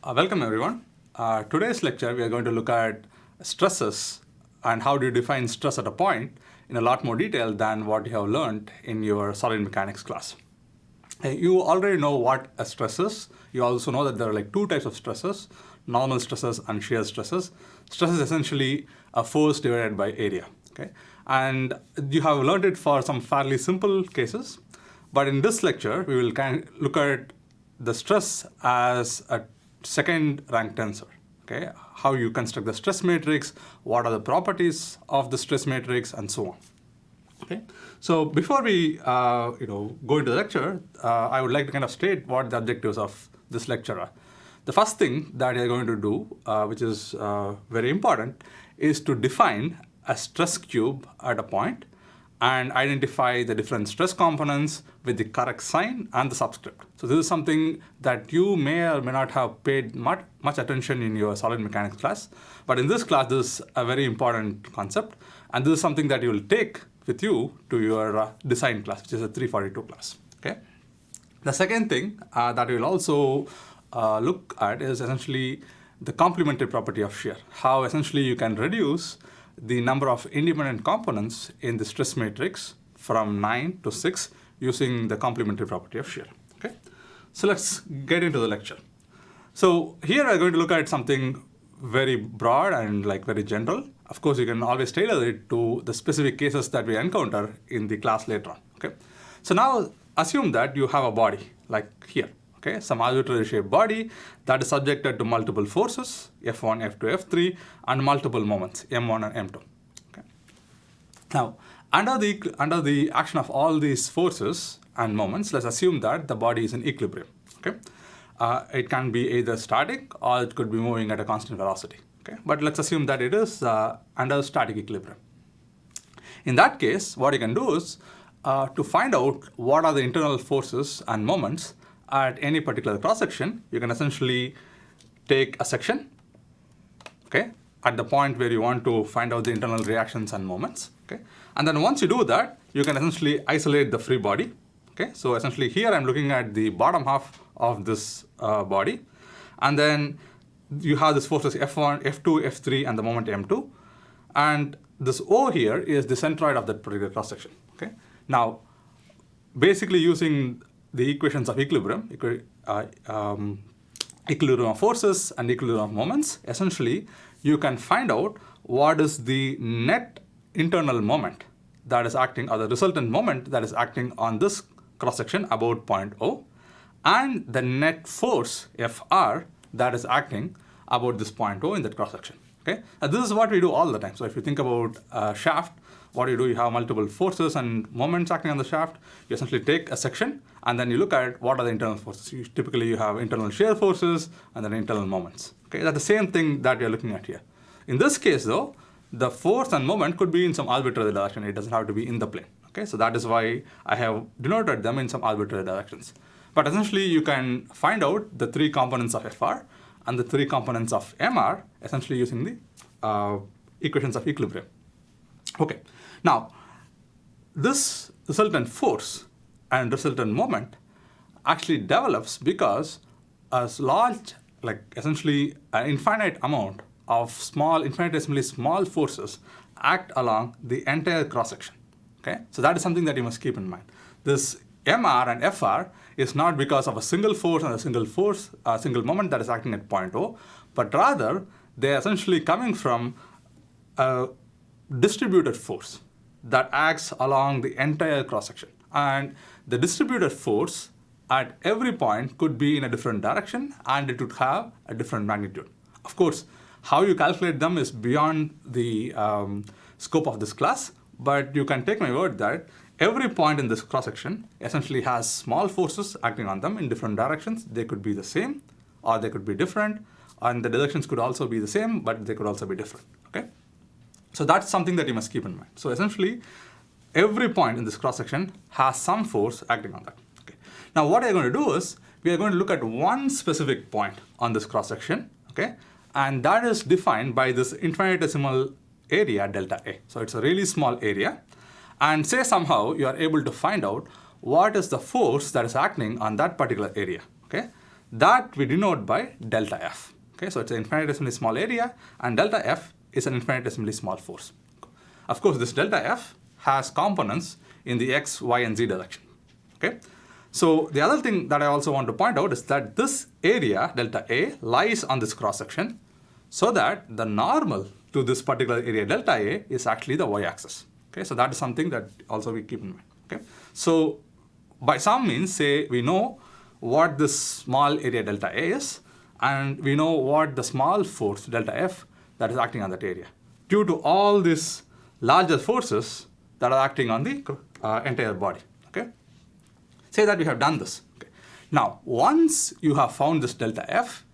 Welcome everyone. Today's lecture we are going to look at stresses and how do you define stress at a point in a lot more detail than what you have learned in your solid mechanics class. You already know what a stress is. You also know that there are like two types of stresses, normal stresses and shear stresses. Stress is essentially a force divided by area. Okay? And you have learned it for some fairly simple cases. But in this lecture, we will look at the stress as a second rank tensor. Okay? How you construct the stress matrix, what are the properties of the stress matrix, and so on. Okay? So before we go into the lecture, I would like to kind of state what the objectives of this lecture are. The first thing that you're going to do, which is very important, is to define a stress cube at a point and identify the different stress components with the correct sign and the subscript. So this is something that you may or may not have paid much attention in your solid mechanics class. But in this class, this is a very important concept. And this is something that you will take with you to your design class, which is a 342 class. Okay. The second thing that we will also look at is essentially the complementary property of shear. How essentially you can reduce the number of independent components in the stress matrix from 9 to 6 using the complementary property of shear. Okay? So let's get into the lecture. So here we're going to look at something very broad and like very general. Of course, you can always tailor it to the specific cases that we encounter in the class later on. Okay? So now assume that you have a body like here. Okay, some arbitrary shaped body that is subjected to multiple forces, F1, F2, F3, and multiple moments, M1 and M2. Okay. Now, under the action of all these forces and moments, let's assume that the body is in equilibrium. Okay, it can be either static or it could be moving at a constant velocity. Okay, but let's assume that it is under static equilibrium. In that case, what you can do is to find out what are the internal forces and moments at any particular cross-section, you can essentially take a section, okay, at the point where you want to find out the internal reactions and moments, okay, and then once you do that, you can essentially isolate the free body, okay. So essentially here I'm looking at the bottom half of this body, and then you have this forces F1, F2, F3, and the moment M2, and this O here is the centroid of that particular cross-section, okay. Now, basically using the equations of equilibrium, equilibrium of forces and equilibrium of moments, essentially you can find out what is the net internal moment that is acting, or the resultant moment that is acting on this cross-section about point O, and the net force Fr that is acting about this point O in that cross-section. Okay? And this is what we do all the time. So if you think about a shaft, what you do, you have multiple forces and moments acting on the shaft. You essentially take a section and then you look at what are the internal forces. Typically you have internal shear forces and then internal moments. Okay, that's the same thing that you're looking at here. In this case though, the force and moment could be in some arbitrary direction. It doesn't have to be in the plane. Okay, so that is why I have denoted them in some arbitrary directions. But essentially you can find out the three components of Fr and the three components of Mr essentially using the equations of equilibrium. Okay. Now, this resultant force and resultant moment actually develops because a large, like essentially an infinite amount of infinitesimally small forces act along the entire cross-section. Okay? So that is something that you must keep in mind. This Mr and Fr is not because of a single force and a single moment that is acting at point O, but rather they are essentially coming from a distributed force that acts along the entire cross-section. And the distributed force at every point could be in a different direction and it would have a different magnitude. Of course, how you calculate them is beyond the scope of this class, but you can take my word that every point in this cross-section essentially has small forces acting on them in different directions. They could be the same or they could be different, and the directions could also be the same, but they could also be different. Okay? So that's something that you must keep in mind. So essentially, every point in this cross-section has some force acting on that. Okay. Now what we're going to do is, we are going to look at one specific point on this cross-section, okay? And that is defined by this infinitesimal area delta A. So it's a really small area. And say somehow you are able to find out what is the force that is acting on that particular area, okay? that we denote by delta F. Okay, so it's an infinitesimally small area, and delta F is an infinitesimally small force. Of course, this delta F has components in the x, y, and z direction. Okay, so the other thing that I also want to point out is that this area, delta A, lies on this cross section, so that the normal to this particular area, delta A, is actually the y-axis. Okay, so that is something that also we keep in mind. Okay, so by some means, say we know what this small area delta A is, and we know what the small force delta F that is acting on that area, due to all these larger forces that are acting on the entire body. Okay, say that we have done this. Okay, now once you have found this delta F,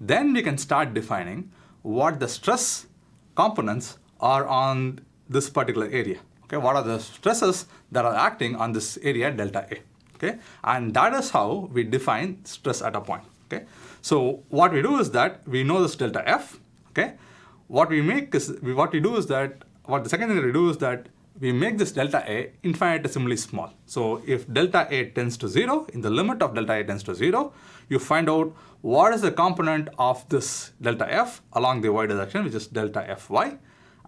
then we can start defining what the stress components are on this particular area. Okay, what are the stresses that are acting on this area delta A? Okay, and that is how we define stress at a point. Okay, so what we do is that we know this delta F. Okay, what the second thing that we do is that we make this delta A infinitesimally small. So if delta A tends to 0, in the limit of delta A tends to 0, you find out what is the component of this delta F along the y direction, which is delta Fy,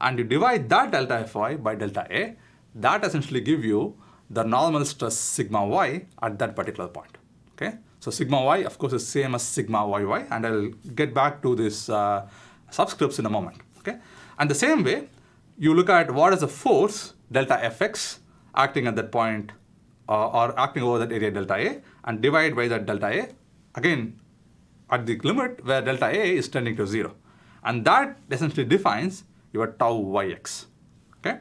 and you divide that delta Fy by delta A. That essentially gives you the normal stress sigma y at that particular point. Okay, so sigma y, of course, is same as sigma yy, and I'll get back to this subscripts in a moment. Okay, and the same way, you look at what is the force delta Fx acting at that point or acting over that area delta A, and divide by that delta A, again at the limit where delta A is tending to 0. And that essentially defines your tau yx. Okay,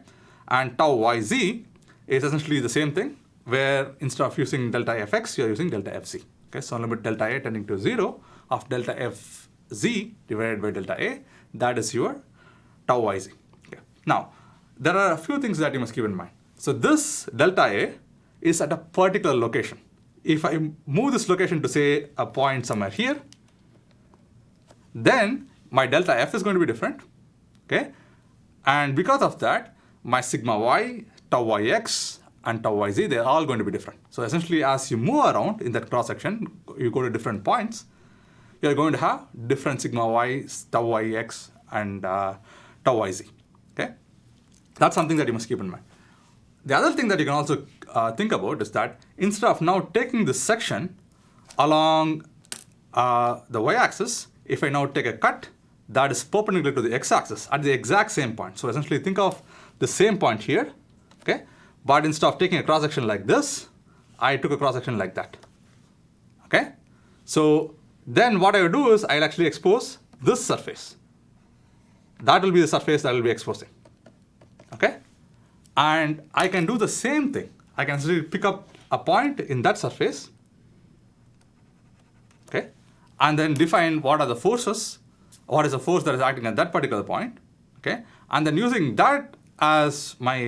and tau yz is essentially the same thing, where instead of using delta Fx, you're using delta Fz. Okay, so limit delta A tending to 0 of delta Fz divided by delta A, that is your tau yz. Okay. Now, there are a few things that you must keep in mind. So this delta A is at a particular location. If I move this location to, say, a point somewhere here, then my delta F is going to be different. Okay, and because of that, my sigma y, tau yx, and tau yz, they're all going to be different. So essentially, as you move around in that cross section, you go to different points, you're going to have different sigma y, tau yx, and tau yz. Okay, that's something that you must keep in mind. The other thing that you can also think about is that instead of now taking this section along the y-axis, if I now take a cut that is perpendicular to the x-axis at the exact same point. So essentially think of the same point here, okay? But instead of taking a cross-section like this, I took a cross-section like that, okay? So then what I will do is I'll actually expose this surface. That will be the surface that I will be exposing, okay? And I can do the same thing. I can actually pick up a point in that surface, okay? And then define what are the forces, what is the force that is acting at that particular point, okay? And then using that as my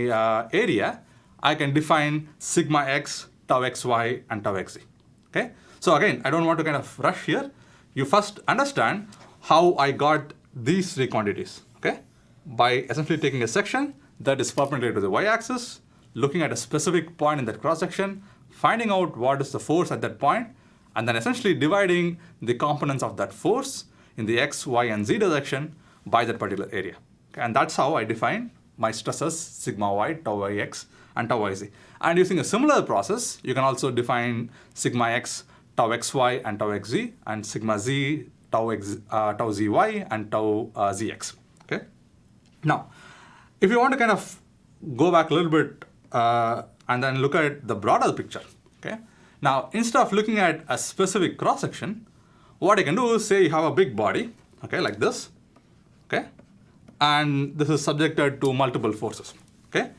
area, I can define sigma x, tau xy, and tau xz, okay? So again, I don't want to kind of rush here. You first understand how I got these three quantities, okay? By essentially taking a section that is perpendicular to the y-axis, looking at a specific point in that cross-section, finding out what is the force at that point, and then essentially dividing the components of that force in the x, y, and z direction by that particular area. Okay? And that's how I define my stresses sigma y, tau yx, and tau yz. And using a similar process, you can also define sigma x, tau xy, and tau xz, and sigma z, tau zy, and tau zx. Okay? Now, if you want to kind of go back a little bit and then look at the broader picture, okay? Now, instead of looking at a specific cross-section, what I can do is say you have a big body, okay, like this, okay? And this is subjected to multiple forces, okay?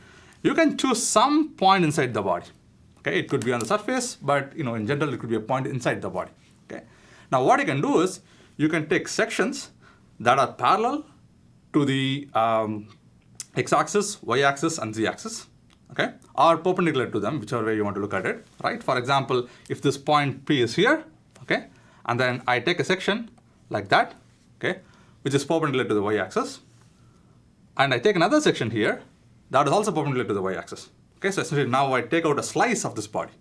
You can choose some point inside the body, okay? It could be on the surface, but in general, it could be a point inside the body, okay? Now, what you can do is you can take sections that are parallel to the x-axis, y-axis, and z-axis, okay, or perpendicular to them, whichever way you want to look at it, right? For example, if this point P is here, okay, and then I take a section like that, okay, which is perpendicular to the y-axis, and I take another section here that is also perpendicular to the y-axis, okay? So essentially now I take out a slice of this body,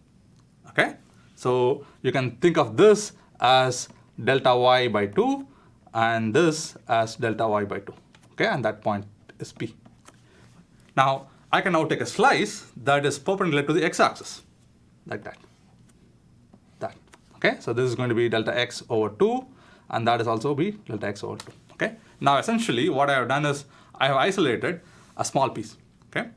okay? So you can think of this as delta y by 2 and this as delta y by 2. Okay, and that point is P. Now, I can now take a slice that is perpendicular to the x-axis, like that. Okay, so this is going to be delta x over 2, and that is also be delta x over 2. Okay, now essentially what I have done is I have isolated a small piece. Okay,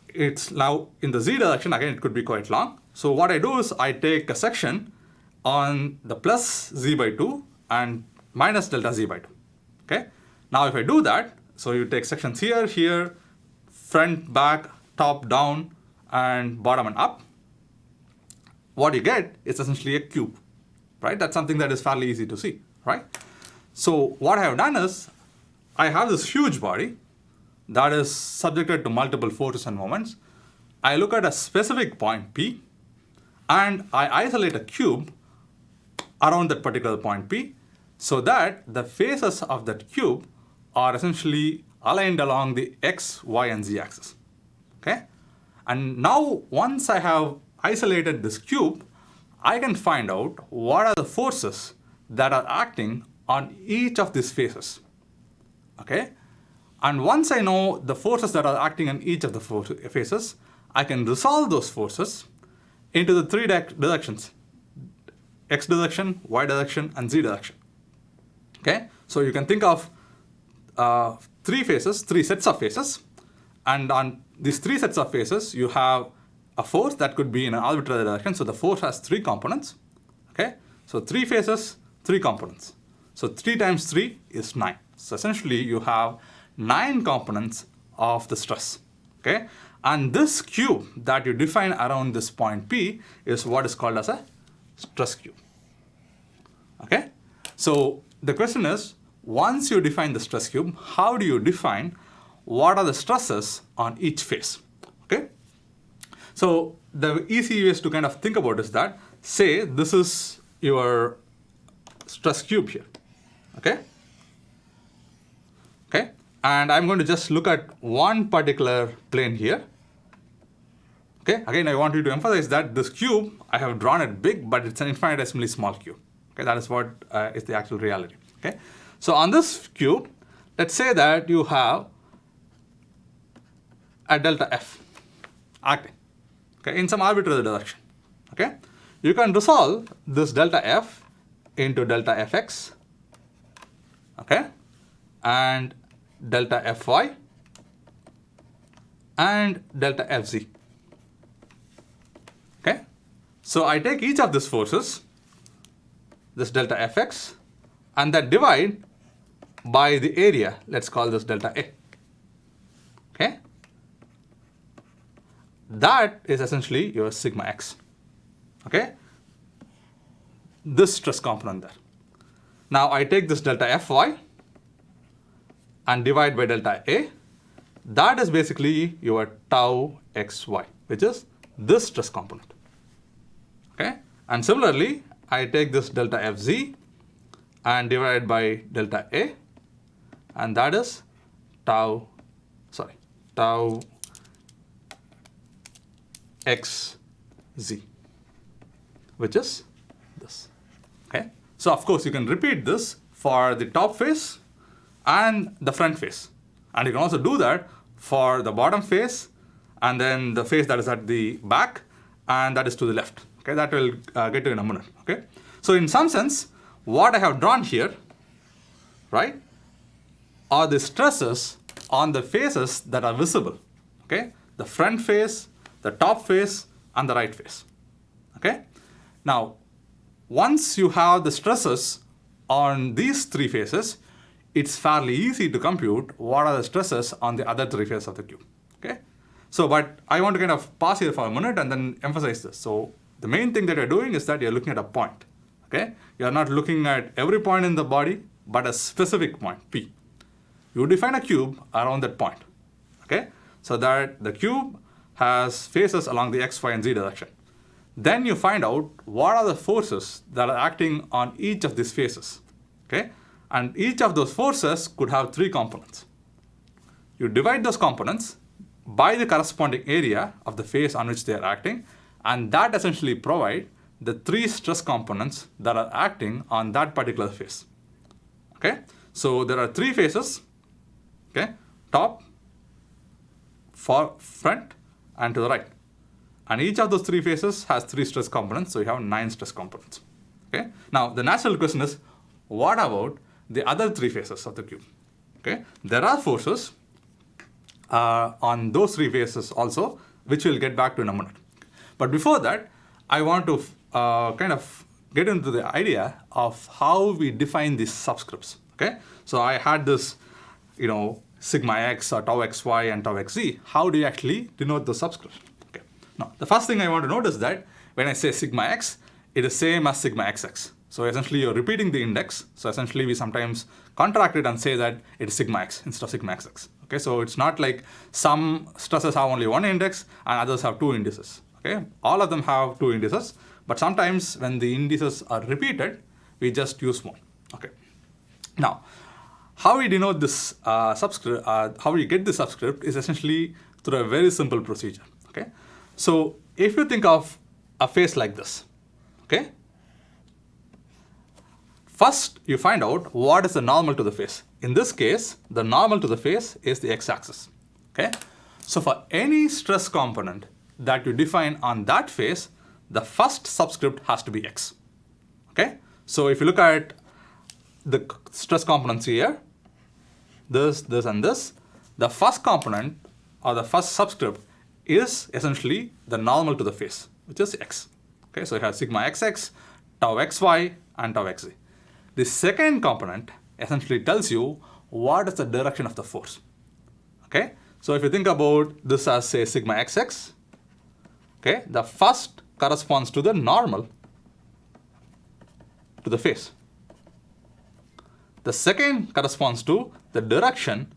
it's now in the z direction, again it could be quite long. So what I do is I take a section on the plus z by 2 and minus delta z by 2. Okay, now if I do that, so you take sections here, here, front, back, top, down, and bottom and up, what you get is essentially a cube, right? That's something that is fairly easy to see, right? So what I have done is I have this huge body that is subjected to multiple forces and moments. I look at a specific point P and I isolate a cube around that particular point P so that the faces of that cube are essentially aligned along the x, y, and z axis. Okay? And now once I have isolated this cube, I can find out what are the forces that are acting on each of these faces. Okay? And once I know the forces that are acting on each of the faces, I can resolve those forces into the three directions: x direction, y direction, and z direction. Okay? So you can think of three sets of faces, and on these three sets of faces, you have a force that could be in an arbitrary direction. So the force has three components. Okay? So three faces, three components. So 3 times 3 is 9. So essentially you have 9 components of the stress. Okay? And this cube that you define around this point P is what is called as a stress cube. Okay? So the question is, once you define the stress cube, how do you define what are the stresses on each face? Okay? So the easy ways to kind of think about is that, say this is your stress cube here. Okay? Okay? And I'm going to just look at one particular plane here. Okay? Again, I want you to emphasize that this cube, I have drawn it big, but it's an infinitesimally small cube. Okay? That is what is the actual reality. Okay? So on this cube, let's say that you have a delta F acting, okay, in some arbitrary direction. Okay? You can resolve this delta F into delta Fx, okay, and delta Fy and delta Fz. Okay? So I take each of these forces, this delta Fx, and then divide by the area. Let's call this delta A. Okay? That is essentially your sigma x. Okay? This stress component there. Now I take this delta Fy and divide by delta A. That is basically your tau xy, which is this stress component. Okay? And similarly, I take this delta Fz and divide by delta A, and that is tau xz, which is this. Okay? So of course you can repeat this for the top face and the front face, and you can also do that for the bottom face and then the face that is at the back and that is to the left. Okay? That will get to in a minute. Okay? So in some sense, what I have drawn here, right, are the stresses on the faces that are visible. Okay? The front face, the top face, and the right face. Okay? Now, once you have the stresses on these three faces, it's fairly easy to compute what are the stresses on the other three faces of the cube. Okay? So, but I want to kind of pause here for a minute and then emphasize this. So, the main thing that you're doing is that you're looking at a point. Okay? You're not looking at every point in the body, but a specific point, P. You define a cube around that point. Okay? So that the cube has faces along the x, y, and z direction. Then you find out what are the forces that are acting on each of these faces. Okay? And each of those forces could have three components. You divide those components by the corresponding area of the face on which they are acting, and that essentially provides the three stress components that are acting on that particular face. Okay, so there are three faces. Okay, top, front, and to the right. And each of those three faces has three stress components, so you have 9 stress components. Okay, now the natural question is, what about the other three faces of the cube? Okay, there are forces on those three faces also, which we'll get back to in a minute. But before that, I want to kind of get into the idea of how we define these subscripts. Okay, so I had this, sigma x or tau xy and tau xz. How do you actually denote the subscripts? Okay, now the first thing I want to note is that when I say sigma x, it is same as sigma xx. So essentially you're repeating the index. So essentially we sometimes contract it and say that it is sigma x instead of sigma xx. Okay, so it's not like some stresses have only one index and others have two indices. Okay, all of them have two indices, but sometimes when the indices are repeated, we just use one. Okay, now how we denote this subscript, how we get the subscript is essentially through a very simple procedure. Okay, so if you think of a face like this, okay, first you find out what is the normal to the face. In this case, the normal to the face is the x-axis. Okay, so for any stress component that you define on that face, the first subscript has to be x. Okay, so if you look at the stress components here, this, and this, the first component or the first subscript is essentially the normal to the face, which is x. Okay, so you have sigma xx, tau xy, and tau xz. The second component essentially tells you what is the direction of the force. Okay, so if you think about this as, say, sigma xx, okay, the first corresponds to the normal to the face. The second corresponds to the direction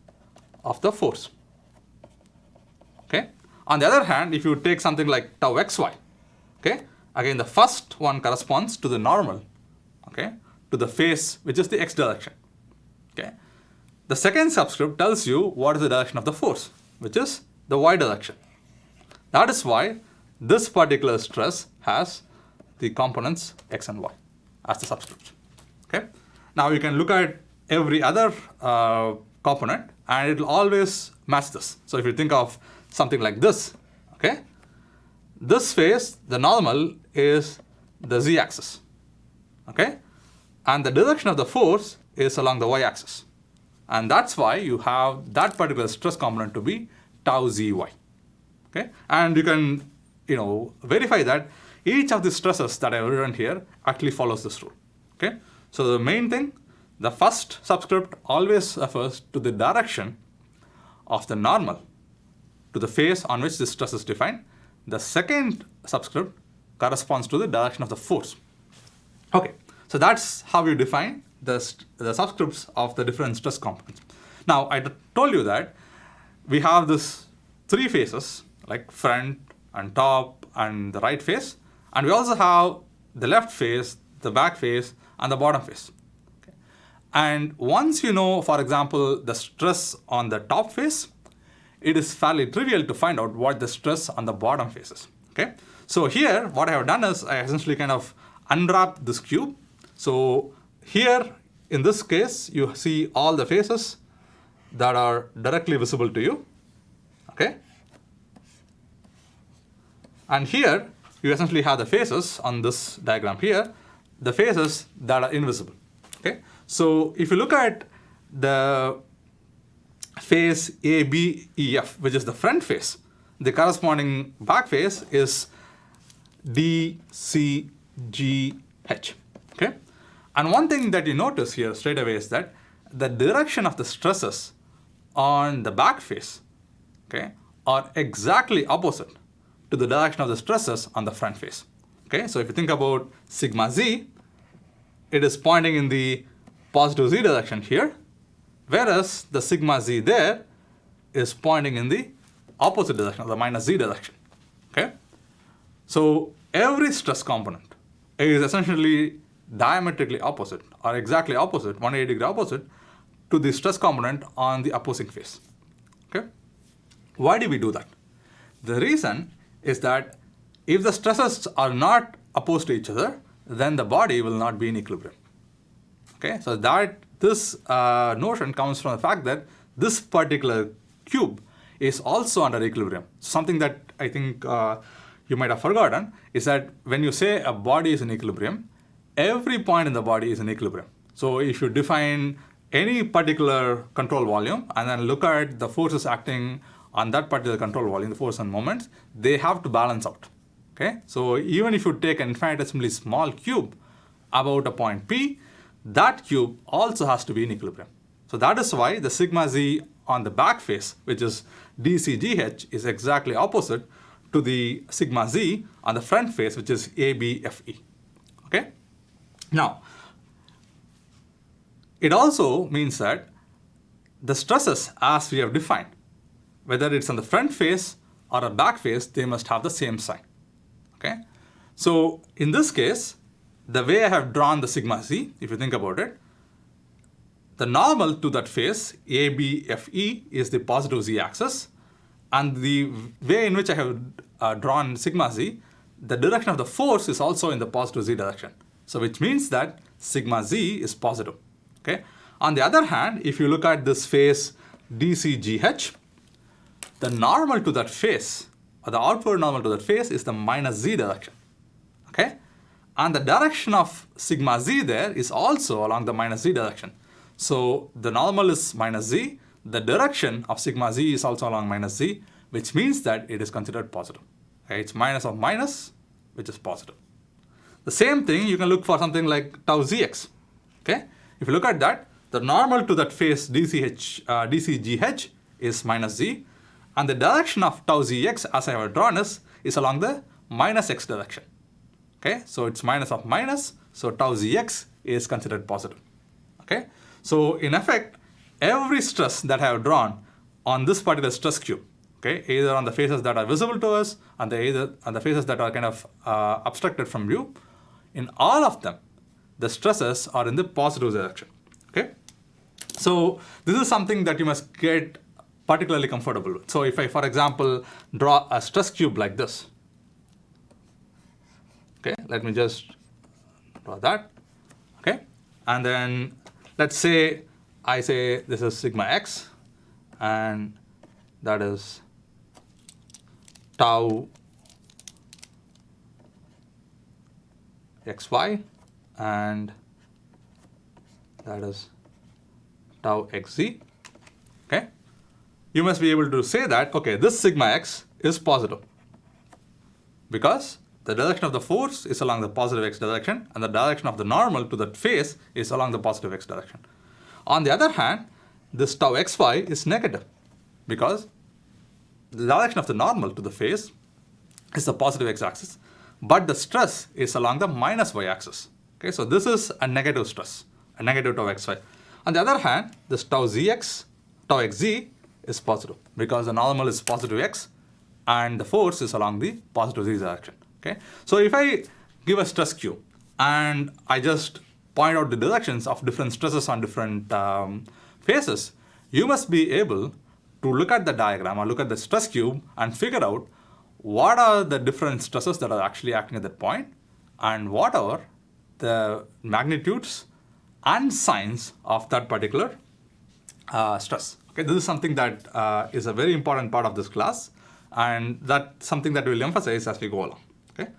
of the force. Okay. On the other hand, if you take something like tau xy, okay, again the first one corresponds to the normal, okay, to the face, which is the x direction. Okay. The second subscript tells you what is the direction of the force, which is the y direction. That is why this particular stress has the components x and y as the subscripts. Okay. Now you can look at every other component and it will always match this. So if you think of something like this, okay, this face, the normal is the z-axis, okay, and the direction of the force is along the y-axis, and that's why you have that particular stress component to be tau zy. Okay, and you can verify that each of the stresses that I have written here actually follows this rule. Okay, so the main thing, the first subscript always refers to the direction of the normal to the face on which this stress is defined. The second subscript corresponds to the direction of the force. Okay, so that's how you define the subscripts of the different stress components. Now, I told you that we have this three faces, like front and top and the right face, and we also have the left face, the back face, and the bottom face. Okay. And once you know, for example, the stress on the top face, it is fairly trivial to find out what the stress on the bottom face is. Okay. So here, what I have done is I essentially kind of unwrapped this cube. So here, in this case, you see all the faces that are directly visible to you. Okay. And here, you essentially have the faces on this diagram here, the faces that are invisible. Okay. So if you look at the face A, B, E, F, which is the front face, the corresponding back face is D, C, G, H. Okay. And one thing that you notice here straight away is that the direction of the stresses on the back face, okay, are exactly opposite to the direction of the stresses on the front face. Okay, so if you think about sigma z, it is pointing in the positive z direction here, whereas the sigma z there is pointing in the opposite direction, the minus z direction. Okay, so every stress component is essentially diametrically opposite or exactly opposite, 180-degree opposite to the stress component on the opposing face. Okay, why do we do that? The reason is that if the stresses are not opposed to each other, then the body will not be in equilibrium. Okay, so this notion comes from the fact that this particular cube is also under equilibrium. Something that I think you might have forgotten is that when you say a body is in equilibrium, every point in the body is in equilibrium. So if you define any particular control volume and then look at the forces acting on that particular control volume, the force and moments, they have to balance out. Okay, so even if you take an infinitesimally small cube about a point P, that cube also has to be in equilibrium. So that is why the sigma z on the back face, which is dcgh, is exactly opposite to the sigma z on the front face, which is abfe. Okay? Now, it also means that the stresses, as we have defined, whether it's on the front face or a back face, they must have the same sign. Okay? So in this case, the way I have drawn the sigma z, if you think about it, the normal to that face, ABFE, is the positive z-axis, and the way in which I have drawn sigma z, the direction of the force is also in the positive z direction. So which means that sigma z is positive. Okay? On the other hand, if you look at this face DCGH, the normal to that face, or the outward normal to that face, is the minus z direction. Okay? And the direction of sigma z there is also along the minus z direction. So the normal is minus z, the direction of sigma z is also along minus z, which means that it is considered positive. Okay? It's minus of minus, which is positive. The same thing you can look for something like tau zx. Okay? If you look at that, the normal to that face DCGH is minus z, and the direction of tau zx, as I have drawn, is along the minus x direction. Okay? So it's minus of minus, so tau zx is considered positive. Okay? So in effect, every stress that I have drawn on this particular stress cube, okay, either on the faces that are visible to us and either on the faces that are kind of abstracted from view, in all of them, the stresses are in the positive direction. Okay? So this is something that you must get particularly comfortable with. So if I, for example, draw a stress cube like this, okay, let me just draw that, okay, and then let's say I say this is sigma x, and that is tau xy, and that is tau xz. Okay, you must be able to say that, okay, this sigma x is positive because the direction of the force is along the positive x direction, and the direction of the normal to that face is along the positive x direction. On the other hand, this tau xy is negative because the direction of the normal to the face is the positive x-axis, but the stress is along the minus y-axis. Okay, so this is a negative stress, a negative tau xy. On the other hand, this tau xz is positive because the normal is positive x and the force is along the positive z direction. Okay? So if I give a stress cube and I just point out the directions of different stresses on different faces, you must be able to look at the diagram or look at the stress cube and figure out what are the different stresses that are actually acting at that point and what are the magnitudes and signs of that particular stress. Okay, this is something that is a very important part of this class, and that's something that we'll emphasize as we go along. Okay?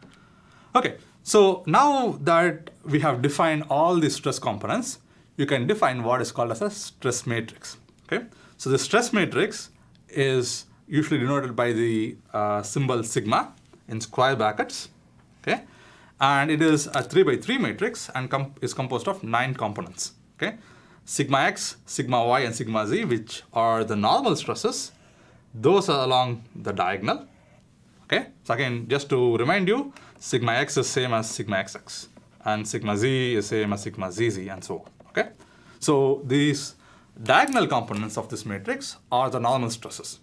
Okay, so now that we have defined all the stress components, you can define what is called as a stress matrix. Okay? So the stress matrix is usually denoted by the symbol sigma in square brackets. Okay? And it is a 3x3 matrix and is composed of 9 components. Okay? Sigma x, sigma y, and sigma z, which are the normal stresses, those are along the diagonal. Okay, so again, just to remind you, sigma x is same as sigma xx, and sigma z is same as sigma zz, and so on. Okay, so these diagonal components of this matrix are the normal stresses,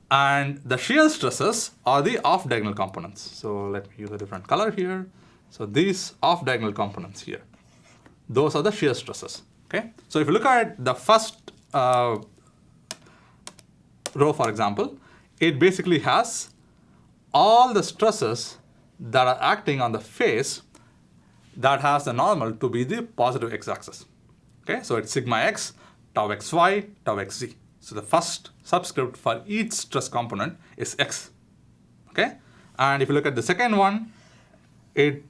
and the shear stresses are the off-diagonal components. So let me use a different color here. So these off-diagonal components here, those are the shear stresses. Okay, so if you look at the first row, for example, it basically has all the stresses that are acting on the face that has the normal to be the positive x-axis. Okay, so it's sigma x, tau xy, tau xz. So the first subscript for each stress component is x. Okay, and if you look at the second one, it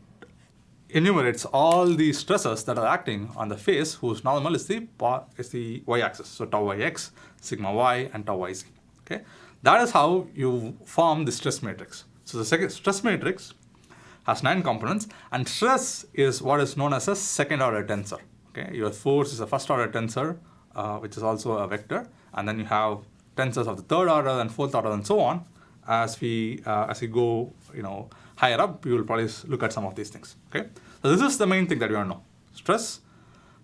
enumerates all the stresses that are acting on the face whose normal is the y-axis. So tau yx, sigma y, and tau yz. Okay, that is how you form the stress matrix. So the second stress matrix has 9 components, and stress is what is known as a second order tensor. Okay, your force is a first order tensor, which is also a vector, and then you have tensors of the third order and fourth order and so on. As we go, higher up, we will probably look at some of these things. Okay, so this is the main thing that you want to know. Stress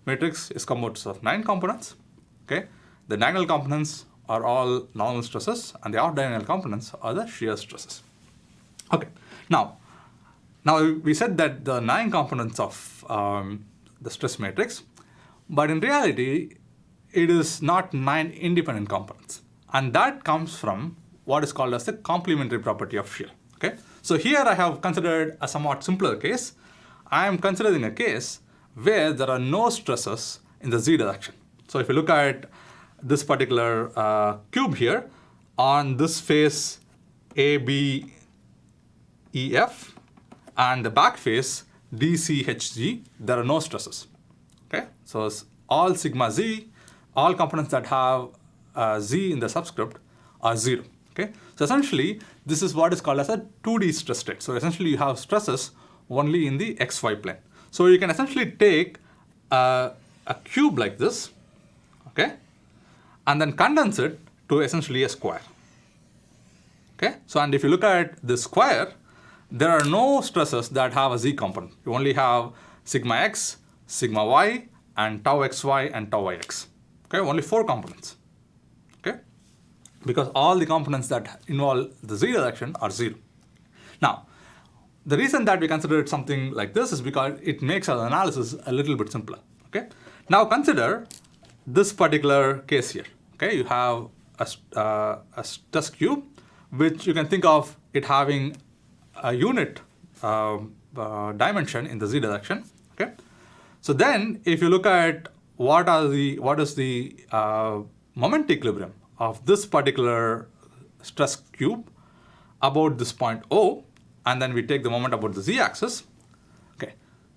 matrix is composed of 9 components. Okay, the diagonal components are all normal stresses, and the off diagonal components are the shear stresses. Okay, now we said that the 9 components of the stress matrix, but in reality, it is not 9 independent components, and that comes from what is called as the complementary property of shear. Okay, so here I have considered a somewhat simpler case. I am considering a case where there are no stresses in the z direction. So if you look at this particular cube here, on this face A, B, E, F, and the back face D, C, H, G, there are no stresses. Okay, so all sigma z, all components that have z in the subscript are 0. Okay, so essentially this is what is called as a 2D stress state. So essentially you have stresses only in the xy plane. So you can essentially take a cube like this, okay, and then condense it to essentially a square. Okay, so and if you look at the square, there are no stresses that have a z component. You only have sigma x, sigma y, and tau xy and tau yx. Okay, only 4 components. Okay, because all the components that involve the z direction are 0. Now, the reason that we consider something like this is because it makes our analysis a little bit simpler. Okay, now consider this particular case here. Okay, you have a stress cube, which you can think of it having a unit dimension in the z direction. Okay, so then if you look at what is the moment equilibrium of this particular stress cube about this point O, and then we take the moment about the z-axis. Okay,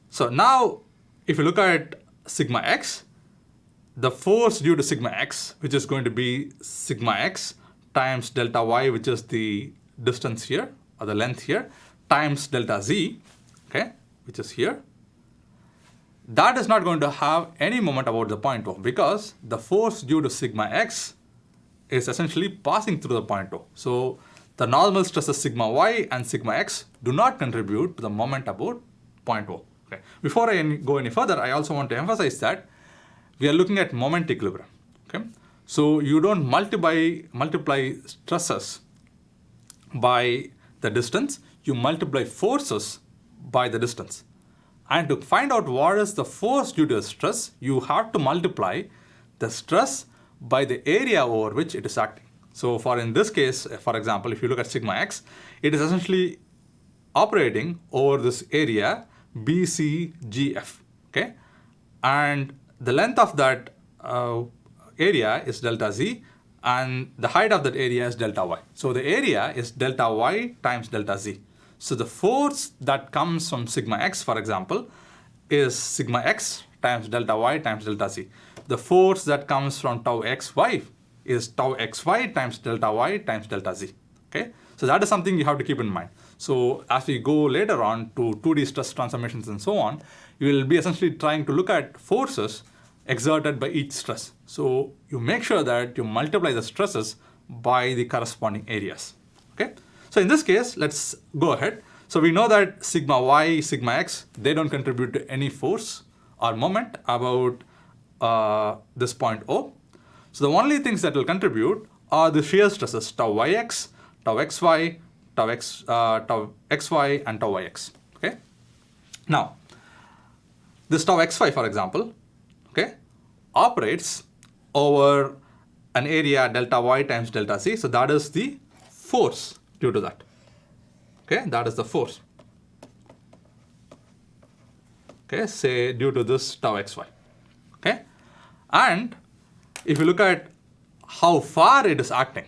so now if you look at sigma x, the force due to sigma x, which is going to be sigma x times delta y, which is the distance here, or the length here, times delta z, okay, which is here, that is not going to have any moment about the point O, because the force due to sigma x is essentially passing through the point O. So the normal stresses sigma y and sigma x do not contribute to the moment about point O. Okay. Before I go any further, I also want to emphasize that we are looking at moment equilibrium. Okay, so you don't multiply stresses by the distance, you multiply forces by the distance. And to find out what is the force due to a stress, you have to multiply the stress by the area over which it is acting. So in this case, for example, if you look at sigma x, it is essentially operating over this area BCGF. Okay, and the length of that area is delta z, and the height of that area is delta y. So the area is delta y times delta z. So the force that comes from sigma x, for example, is sigma x times delta y times delta z. The force that comes from tau xy is tau xy times delta y times delta z. Okay, so that is something you have to keep in mind. So as we go later on to 2D stress transformations and so on, you will be essentially trying to look at forces exerted by each stress. So you make sure that you multiply the stresses by the corresponding areas. Okay, so in this case, let's go ahead. So we know that sigma y, sigma x, they don't contribute to any force or moment about this point O. So the only things that will contribute are the shear stresses tau yx, tau xy, tau xy, and tau yx. Okay. Now, this tau xy, for example, okay, operates over an area delta y times delta z. So that is the force due to that. Okay, that is the force. okay, say due to this tau xy. Okay? And if you look at how far it is acting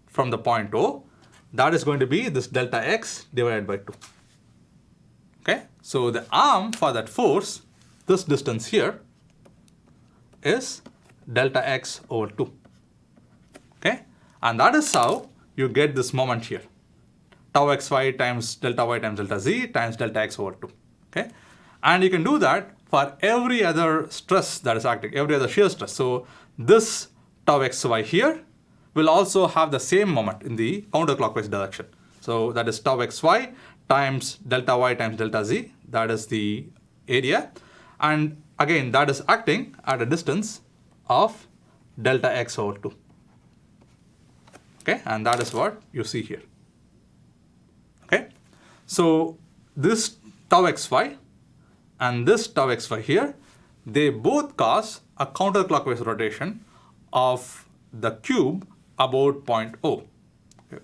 from the point O, that is going to be this delta x divided by 2. Okay? So the arm for that force, this distance here, is delta x over 2. Okay? And that is how you get this moment here. Tau xy times delta z times delta x over 2. Okay? And you can do that for every other stress that is acting, every other shear stress. So this tau xy here will also have the same moment in the counterclockwise direction. So that is tau xy times delta z, that is the area. And again, that is acting at a distance of delta x over 2. Okay, and that is what you see here. Okay, so this tau xy and this tau xy here, they both cause a counterclockwise rotation of the cube about point O. Okay.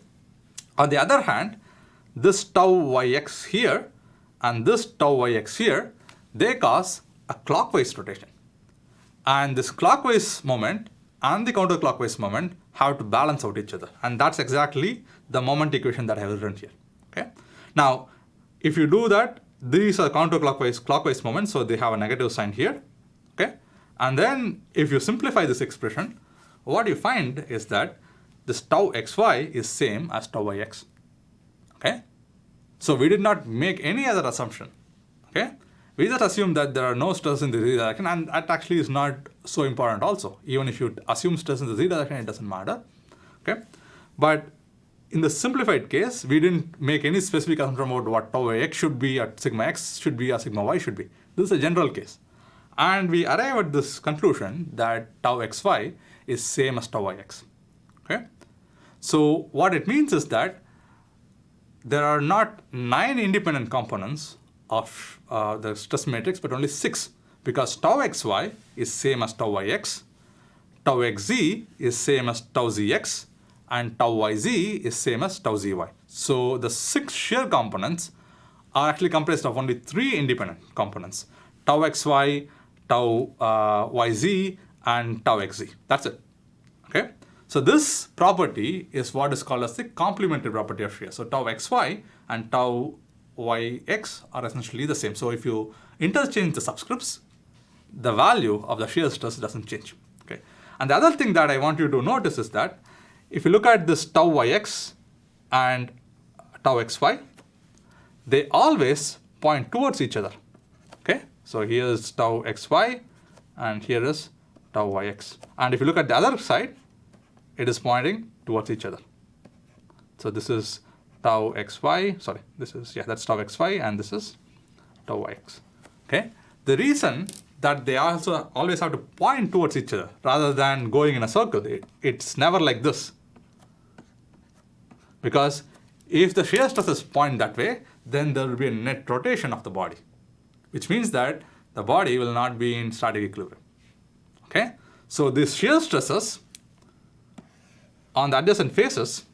On the other hand, this tau yx here and this tau yx here, they cause a clockwise rotation. And this clockwise moment and the counterclockwise moment have to balance out each other. And that's exactly the moment equation that I have written here. Okay. Now, if you do that, these are clockwise moments, so they have a negative sign here. Okay. And then if you simplify this expression, what you find is that this tau xy is same as tau yx. Okay. So we did not make any other assumption. Okay. We just assume that there are no stress in the z direction, and that actually is not so important also. Even if you assume stress in the z direction, it doesn't matter. Okay. But in the simplified case, we didn't make any specific assumption about what tau x should be, or sigma x should be, or sigma y should be. This is a general case. And we arrive at this conclusion that tau xy is same as tau yx. Okay. So what it means is that there are not 9 independent components of the stress matrix, but only 6, because tau xy is same as tau yx, tau xz is same as tau zx, and tau yz is same as tau zy. So the 6 shear components are actually comprised of only 3 independent components: tau xy, tau yz, and tau xz. That's it. Okay. So this property is what is called as the complementary property of shear. So tau xy and tau yx are essentially the same. So if you interchange the subscripts, the value of the shear stress doesn't change. Okay. And the other thing that I want you to notice is that if you look at this tau yx and tau xy, they always point towards each other. Okay. So here is tau xy and here is tau yx. And if you look at the other side, it is pointing towards each other. So this is tau xy, sorry, this is, yeah, that's tau xy, and this is tau yx. Okay. The reason that they also always have to point towards each other rather than going in a circle, it's never like this. Because if the shear stresses point that way, then there will be a net rotation of the body, which means that the body will not be in static equilibrium. Okay. So these shear stresses on the adjacent faces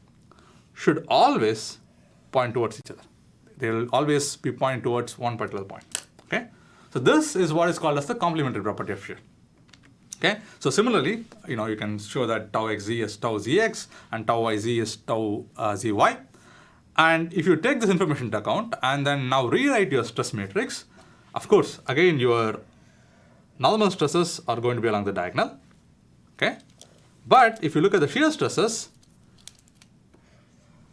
should always point towards each other. They will always be pointing towards one particular point. Okay. So this is what is called as the complementary property of shear. Okay. So similarly, you can show that tau xz is tau zx and tau yz is tau zy. And if you take this information into account and then now rewrite your stress matrix, of course, again, your normal stresses are going to be along the diagonal. Okay. But if you look at the shear stresses,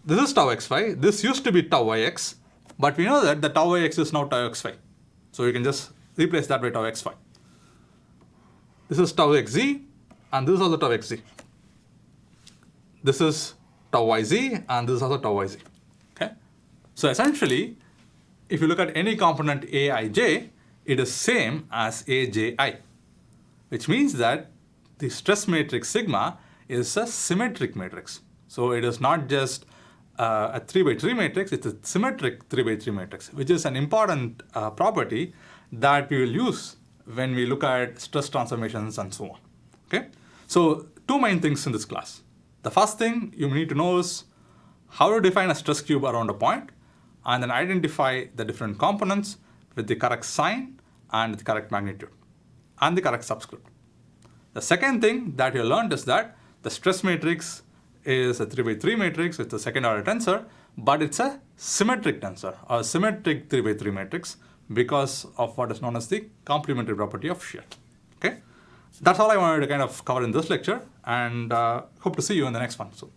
this is tau xy, this used to be tau yx, but we know that the tau yx is now tau xy. So you can just replace that by tau xy. This is tau xz, and this is also tau xz. This is tau yz, and this is also tau yz. Okay? So essentially, if you look at any component aij, it is same as aji, which means that the stress matrix sigma is a symmetric matrix. So it is not just a 3 by 3 matrix, it's a symmetric 3 by 3 matrix, which is an important property that we will use when we look at stress transformations and so on. Okay? So 2 main things in this class. The first thing you need to know is how to define a stress cube around a point, and then identify the different components with the correct sign and the correct magnitude and the correct subscript. The second thing that you learned is that the stress matrix is a 3x3 matrix. It's a second order tensor, but it's a symmetric tensor or symmetric 3x3 matrix because of what is known as the complementary property of shear. Okay, that's all I wanted to kind of cover in this lecture, and hope to see you in the next one. So.